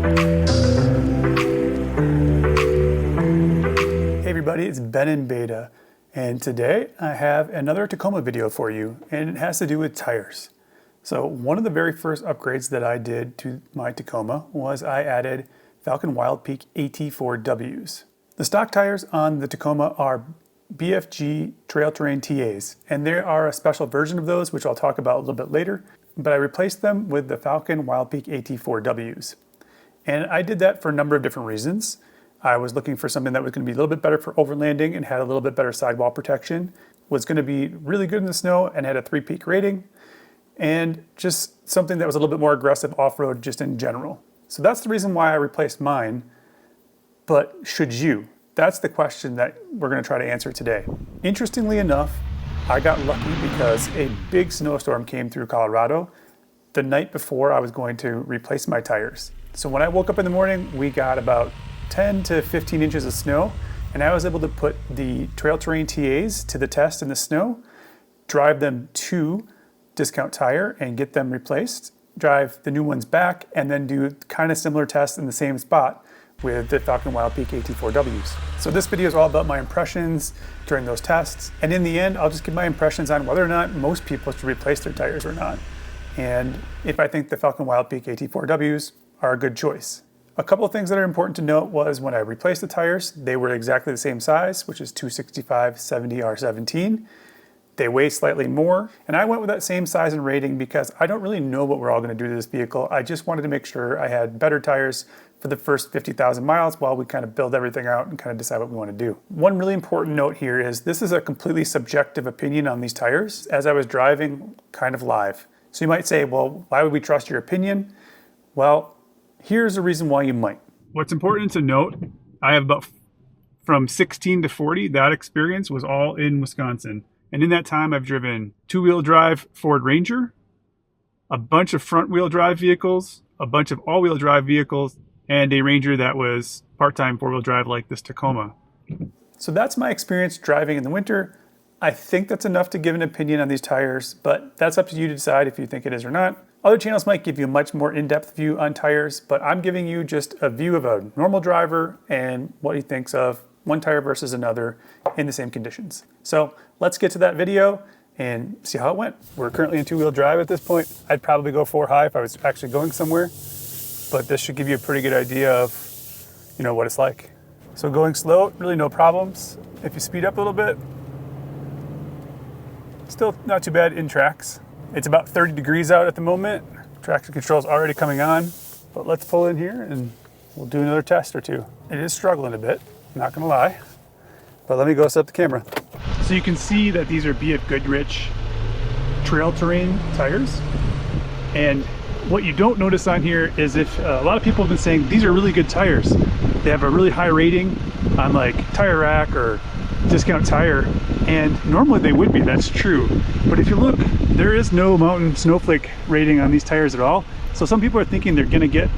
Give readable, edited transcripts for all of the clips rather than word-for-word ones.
Hey everybody, it's Ben in Beta, and today I have another Tacoma video for you, and it has to do with tires. So one of the very first upgrades that I did to my Tacoma was I added Falken Wildpeak AT4Ws. The stock tires on the Tacoma are BFG Trail Terrain TAs, and there are a special version of those, which I'll talk about a little bit later, but I replaced them with the Falken Wildpeak AT4Ws. And I did that for a number of different reasons. I was looking for something that was going to be a little bit better for overlanding and had a little bit better sidewall protection, was going to be really good in the snow and had a 3-peak rating, and just something that was a little bit more aggressive off-road just in general. So that's the reason why I replaced mine. But should you? That's the question that we're going to try to answer today. Interestingly enough, I got lucky because a big snowstorm came through Colorado the night before I was going to replace my tires. So when I woke up in the morning, we got about 10 to 15 inches of snow, and I was able to put the Trail Terrain TAs to the test in the snow, drive them to Discount Tire and get them replaced, drive the new ones back, and then do kind of similar tests in the same spot with the Falken Wildpeak AT4Ws. So this video is all about my impressions during those tests, and in the end I'll just give my impressions on whether or not most people should replace their tires or not, and if I think the Falken Wildpeak AT4Ws are a good choice. A couple of things that are important to note was when I replaced the tires, they were exactly the same size, which is 265/70 R17. They weigh slightly more, and I went with that same size and rating because I don't really know what we're all going to do to this vehicle. I just wanted to make sure I had better tires for the first 50,000 miles while we kind of build everything out and kind of decide what we want to do. One really important note here is this is a completely subjective opinion on these tires as I was driving kind of live. So you might say, well, why would we trust your opinion? Well, here's a reason why you might. What's important to note, I have about from 16 to 40, that experience was all in Wisconsin. And in that time, I've driven 2-wheel drive Ford Ranger, a bunch of front-wheel drive vehicles, a bunch of all-wheel drive vehicles, and a Ranger that was part-time 4-wheel drive like this Tacoma. So that's my experience driving in the winter. I think that's enough to give an opinion on these tires, but that's up to you to decide if you think it is or not. Other channels might give you a much more in-depth view on tires, but I'm giving you just a view of a normal driver and what he thinks of one tire versus another in the same conditions. So let's get to that video and see how it went. We're currently in 2-wheel drive at this point. I'd probably go 4 high if I was actually going somewhere, but this should give you a pretty good idea of, what it's like. So going slow, really no problems. If you speed up a little bit, still not too bad in tracks. It's about 30 degrees out at the moment. Traction control is already coming on, but let's pull in here and we'll do another test or two. It is struggling a bit, not gonna lie, but let me go set up the camera. So you can see that these are BFGoodrich Trail Terrain tires. And what you don't notice on here is if a lot of people have been saying these are really good tires. They have a really high rating on like Tire Rack or Discount Tire, and normally they would be, that's true. But if you look, there is no mountain snowflake rating on these tires at all. So some people are thinking they're gonna get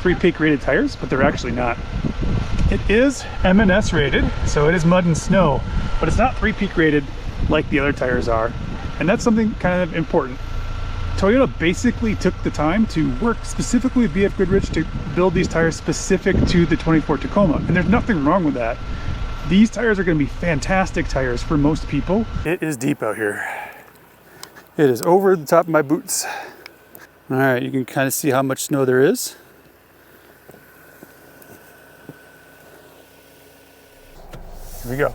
3-peak rated tires, but they're actually not. It is M&S rated, so it is mud and snow, but it's not 3-peak rated like the other tires are. And that's something kind of important. Toyota basically took the time to work specifically with BFGoodrich to build these tires specific to the 24 Tacoma, and there's nothing wrong with that. These tires are going to be fantastic tires for most people. It is deep out here. It is over the top of my boots. All right, you can kind of see how much snow there is. Here we go.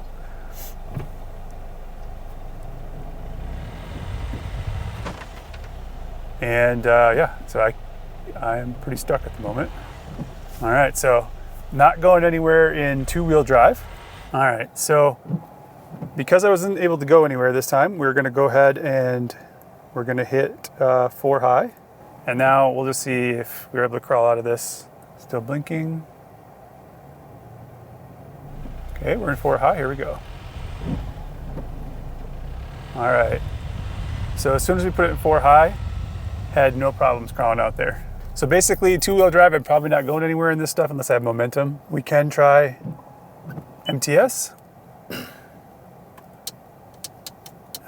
And yeah, so I'm pretty stuck at the moment. All right, so not going anywhere in 2-wheel drive. All right, so because I wasn't able to go anywhere this time, we're gonna go ahead and we're gonna hit 4 high. And now we'll just see if we're able to crawl out of this. Still blinking. Okay, we're in 4 high, here we go. All right, so as soon as we put it in 4 high, had no problems crawling out there. So basically 2-wheel drive, I'm probably not going anywhere in this stuff unless I have momentum. We can try MTS.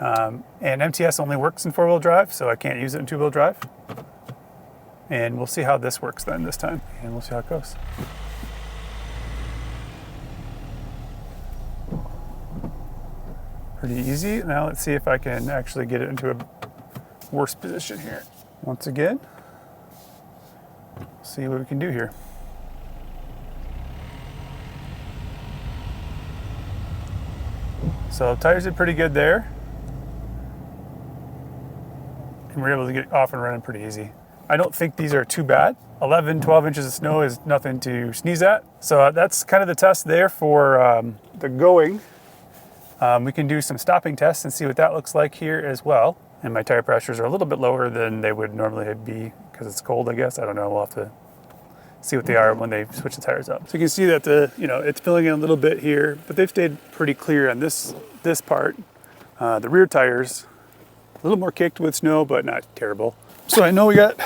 And MTS only works in 4-wheel drive, so I can't use it in 2-wheel drive. and we'll see how this works then this time, and we'll see how it goes. Pretty easy. Now let's see if I can actually get it into a worse position here. Once again, see what we can do here. So tires did pretty good there. And we're able to get off and running pretty easy. I don't think these are too bad. 11, 12 inches of snow is nothing to sneeze at. So that's kind of the test there for the going. We can do some stopping tests and see what that looks like here as well. And my tire pressures are a little bit lower than they would normally be because it's cold, I guess. I don't know, we'll have to see what they are when they switch the tires up. So you can see that it's filling in a little bit here, but they've stayed pretty clear on this part. The rear tires, a little more caked with snow, but not terrible. So I know we got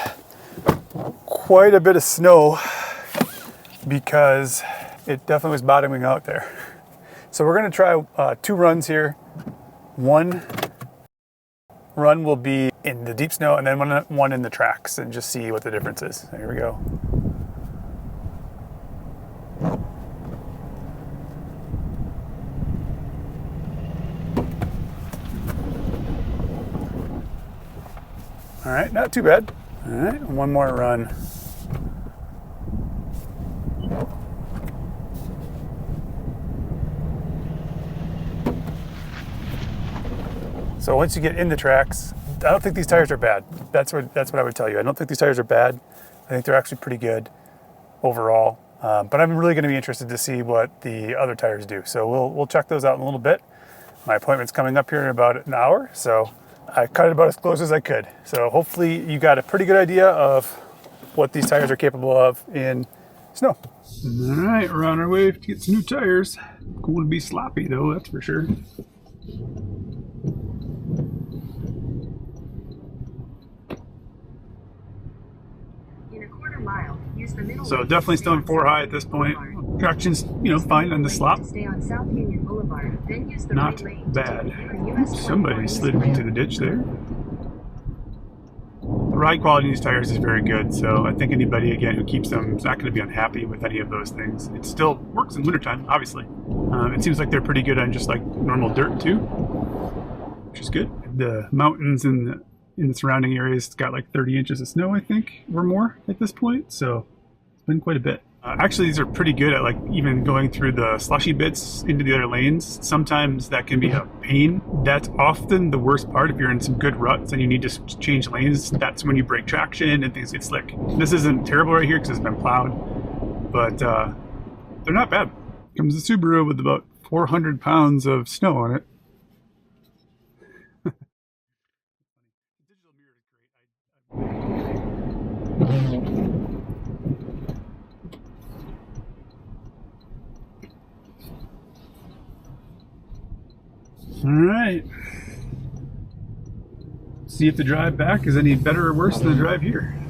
quite a bit of snow because it definitely was bottoming out there. So we're gonna try 2 runs here. One run will be in the deep snow and then one in the tracks and just see what the difference is. So here we go. All right, not too bad. All right, one more run. So once you get in the tracks, I don't think these tires are bad. That's what I would tell you. I don't think these tires are bad. I think they're actually pretty good overall. But I'm really going to be interested to see what the other tires do. So we'll check those out in a little bit. My appointment's coming up here in about an hour, so I cut it about as close as I could. So hopefully you got a pretty good idea of what these tires are capable of in snow. All right, we're on our way to get some new tires. Going to be sloppy though, that's for sure. So definitely still in 4 high at this point. Traction's, fine on the slop. Not bad. Somebody slid into the ditch there. The ride quality of these tires is very good, so I think anybody, again, who keeps them is not going to be unhappy with any of those things. It still works in wintertime, obviously. It seems like they're pretty good on just like normal dirt too, which is good. The mountains in the surrounding areas, it's got like 30 inches of snow, I think, or more at this point, so it's been quite a bit. Actually, these are pretty good at like even going through the slushy bits into the other lanes. Sometimes that can be a pain. That's often the worst part. If you're in some good ruts and you need to change lanes, that's when you break traction and things get slick. This isn't terrible right here because it's been plowed, but they're not bad. Comes the Subaru with about 400 pounds of snow on it. All right. See if the drive back is any better or worse than the drive here.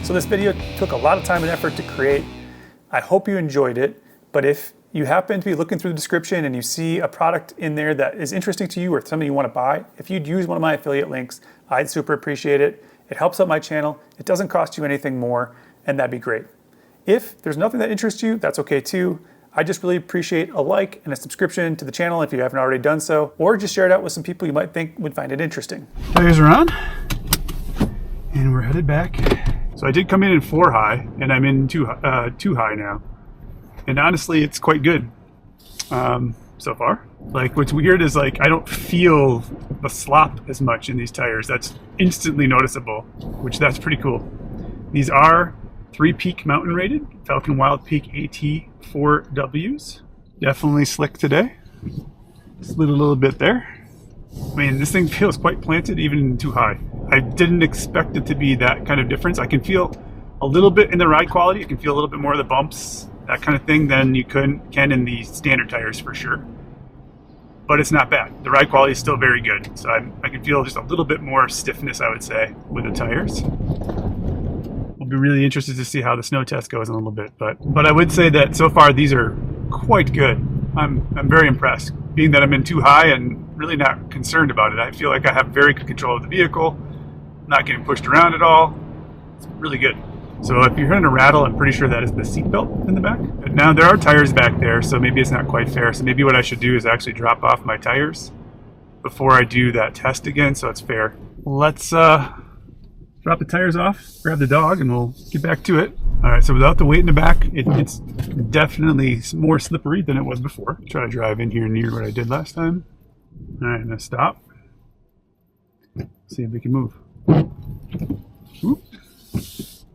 So this video took a lot of time and effort to create. I hope you enjoyed it, but if you happen to be looking through the description and you see a product in there that is interesting to you or something you want to buy, if you'd use one of my affiliate links, I'd super appreciate it. It helps out my channel. It doesn't cost you anything more, and that'd be great. If there's nothing that interests you, that's okay too. I just really appreciate a like and a subscription to the channel if you haven't already done so, or just share it out with some people you might think would find it interesting. Tires are on, and we're headed back. So I did come in 4 high, and I'm in 2 high now. And honestly, it's quite good so far. Like, what's weird is like I don't feel the slop as much in these tires. That's instantly noticeable, which that's pretty cool. These are 3-peak mountain rated Falken Wildpeak AT4Ws. Definitely slick today. Slid a little bit there. I mean, this thing feels quite planted even too high. I didn't expect it to be that kind of difference. I can feel a little bit in the ride quality. You can feel a little bit more of the bumps, that kind of thing, than you can in the standard tires for sure. But it's not bad. The ride quality is still very good. So I can feel just a little bit more stiffness, I would say, with the tires. We'll be really interested to see how the snow test goes in a little bit. But I would say that so far these are quite good. I'm very impressed. Being that I'm in too high and really not concerned about it. I feel like I have very good control of the vehicle, not getting pushed around at all. It's really good. So if you're hearing a rattle, I'm pretty sure that is the seatbelt in the back. But now there are tires back there, so maybe it's not quite fair. So maybe what I should do is actually drop off my tires before I do that test again, so it's fair. Let's drop the tires off, grab the dog, and we'll get back to it. All right, so without the weight in the back, it's definitely more slippery than it was before. Try to drive in here near what I did last time. All right, now stop. See if we can move. Oop.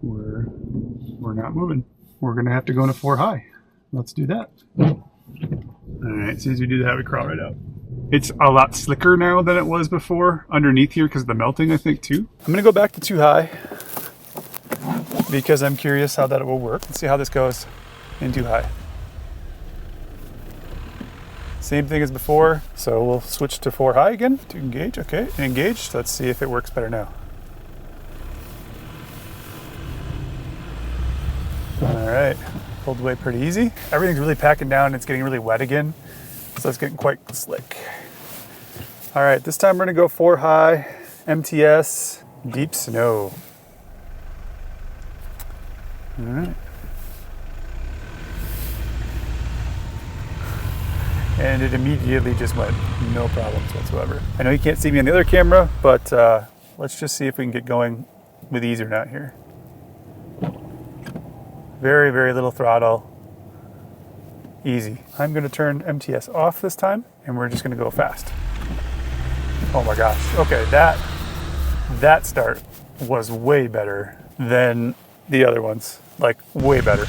We're not moving. We're gonna have to go into 4 high. Let's do that. All right, as soon as we do that, we crawl right out. It's a lot slicker now than it was before underneath here because of the melting, I think, too. I'm gonna go back to 2 high because I'm curious how that will work. Let's see how this goes in 2 high. Same thing as before, so we'll switch to 4 high again to engage. Okay, engaged. Let's see if it works better now. All right, pulled away pretty easy. Everything's really packing down. It's getting really wet again, so it's getting quite slick. All right, this time we're gonna go 4 high, MTS, deep snow. All right. And it immediately just went, no problems whatsoever. I know you can't see me on the other camera, but let's just see if we can get going with ease or not here. Very, very little throttle, easy. I'm gonna turn MTS off this time, and we're just gonna go fast. Oh my gosh, okay, that start was way better than the other ones, like way better.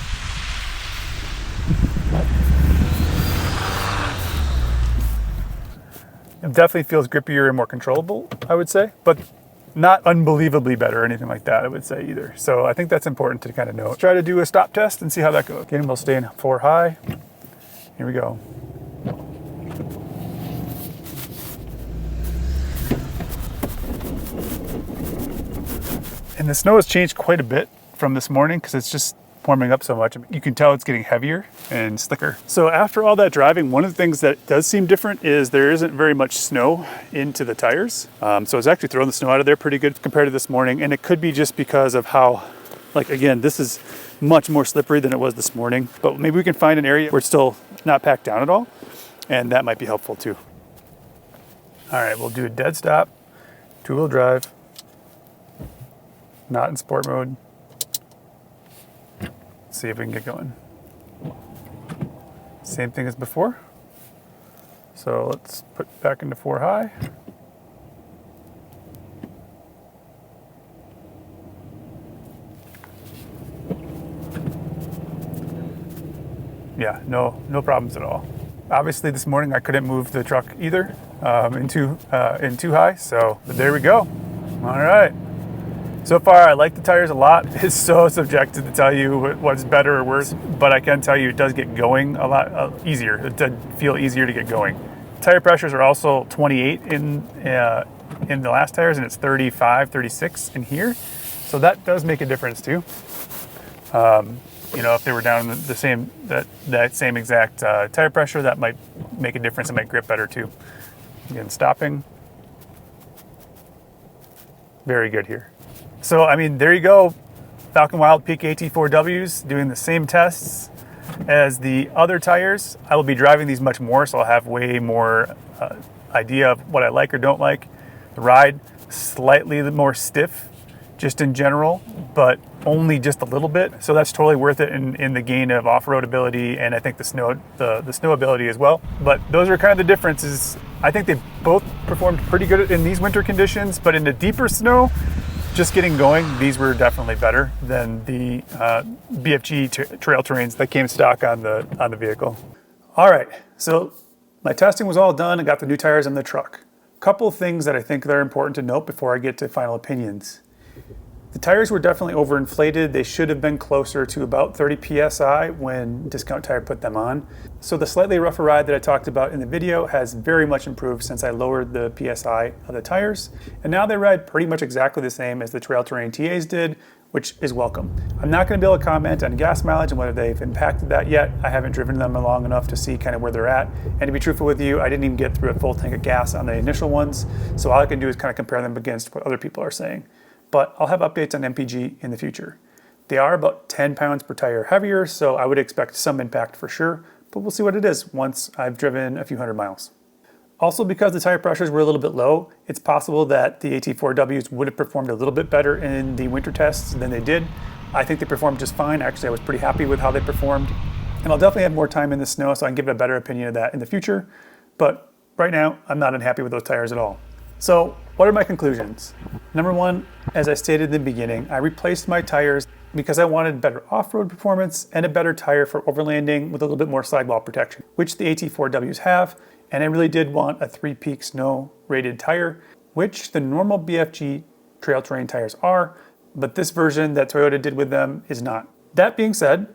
It definitely feels grippier and more controllable, I would say, but not unbelievably better or anything like that, I would say either. So I think that's important to kind of know. Let's try to do a stop test and see how that goes. Again, we'll stay in 4 high. Here we go. And the snow has changed quite a bit from this morning because it's just warming up so much. You can tell it's getting heavier and slicker. So after all that driving, one of the things that does seem different is there isn't very much snow into the tires. So it's actually throwing the snow out of there pretty good compared to this morning. And it could be just because of how, like again, this is much more slippery than it was this morning, but maybe we can find an area where it's still not packed down at all. And that might be helpful too. All right, we'll do a dead stop, 2-wheel drive, not in sport mode. See if we can get going. Same thing as before. So let's put back into 4 high. Yeah, no problems at all. Obviously this morning I couldn't move the truck either in too high, so but there we go. All right. So far, I like the tires a lot. It's so subjective to tell you what's better or worse, but I can tell you it does get going a lot easier. It does feel easier to get going. Tire pressures are also 28 in the last tires, and it's 35, 36 in here. So that does make a difference too. You know, if they were down the same that same exact tire pressure, that might make a difference. It might grip better too. Again, stopping. Very good here. So, I mean, there you go. Falken Wildpeak AT4Ws doing the same tests as the other tires. I will be driving these much more, so I'll have way more idea of what I like or don't like. The ride, slightly more stiff, just in general, but only just a little bit. So that's totally worth it in the gain of off-road ability, and I think the snow ability as well. But those are kind of the differences. I think they both performed pretty good in these winter conditions, but in the deeper snow, just getting going, these were definitely better than the BFG Trail Terrains that came stock on the vehicle. All right, so my testing was all done. I got the new tires on the truck. Couple of things that I think that are important to note before I get to final opinions. The tires were definitely overinflated. They should have been closer to about 30 PSI when Discount Tire put them on. So the slightly rougher ride that I talked about in the video has very much improved since I lowered the PSI of the tires. And now they ride pretty much exactly the same as the Trail Terrain TAs did, which is welcome. I'm not gonna be able to comment on gas mileage and whether they've impacted that yet. I haven't driven them long enough to see kind of where they're at. And to be truthful with you, I didn't even get through a full tank of gas on the initial ones. So all I can do is kind of compare them against what other people are saying. But I'll have updates on MPG in the future. They are about 10 pounds per tire heavier, so I would expect some impact for sure, but we'll see what it is once I've driven a few hundred miles. Also, because the tire pressures were a little bit low, it's possible that the AT4Ws would have performed a little bit better in the winter tests than they did. I think they performed just fine. Actually, I was pretty happy with how they performed. And I'll definitely have more time in the snow, so I can give a better opinion of that in the future. But right now, I'm not unhappy with those tires at all. So what are my conclusions? Number one, as I stated in the beginning, I replaced my tires because I wanted better off-road performance and a better tire for overlanding with a little bit more sidewall protection, which the AT4Ws have. And I really did want a 3-peak snow rated tire, which the normal BFG Trail Terrain tires are, but this version that Toyota did with them is not. That being said,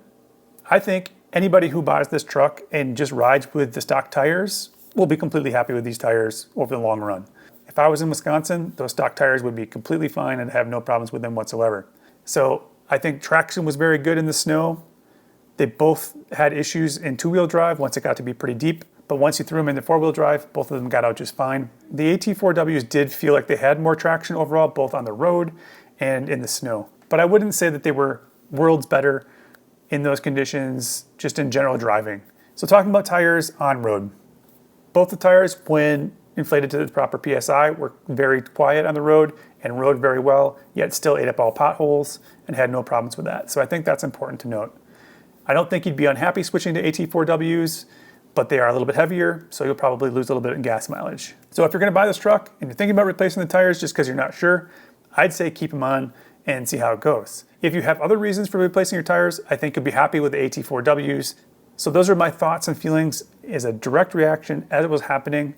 I think anybody who buys this truck and just rides with the stock tires will be completely happy with these tires over the long run. If I was in Wisconsin, those stock tires would be completely fine and have no problems with them whatsoever. So I think traction was very good in the snow. They both had issues in two-wheel drive once it got to be pretty deep, but once you threw them into four-wheel drive, both of them got out just fine. The AT4Ws did feel like they had more traction overall, both on the road and in the snow. But I wouldn't say that they were worlds better in those conditions, just in general driving. So talking about tires on road. Both the tires, when inflated to the proper PSI, were very quiet on the road and rode very well, yet still ate up all potholes and had no problems with that. So I think that's important to note. I don't think you'd be unhappy switching to AT4Ws, but they are a little bit heavier, so you'll probably lose a little bit in gas mileage. So if you're gonna buy this truck and you're thinking about replacing the tires just because you're not sure, I'd say keep them on and see how it goes. If you have other reasons for replacing your tires, I think you'll be happy with the AT4Ws. So those are my thoughts and feelings as a direct reaction as it was happening.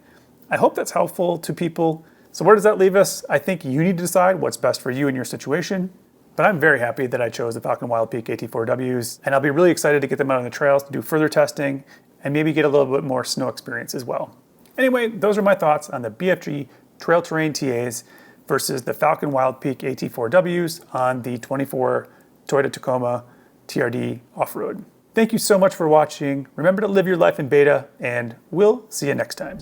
I hope that's helpful to people. So where does that leave us? I think you need to decide what's best for you in your situation. But I'm very happy that I chose the Falken Wildpeak AT4Ws, and I'll be really excited to get them out on the trails to do further testing and maybe get a little bit more snow experience as well. Anyway, those are my thoughts on the BFG Trail Terrain TAs versus the Falken Wildpeak AT4Ws on the 24 Toyota Tacoma TRD off-road. Thank you so much for watching. Remember to live your life in beta, and we'll see you next time.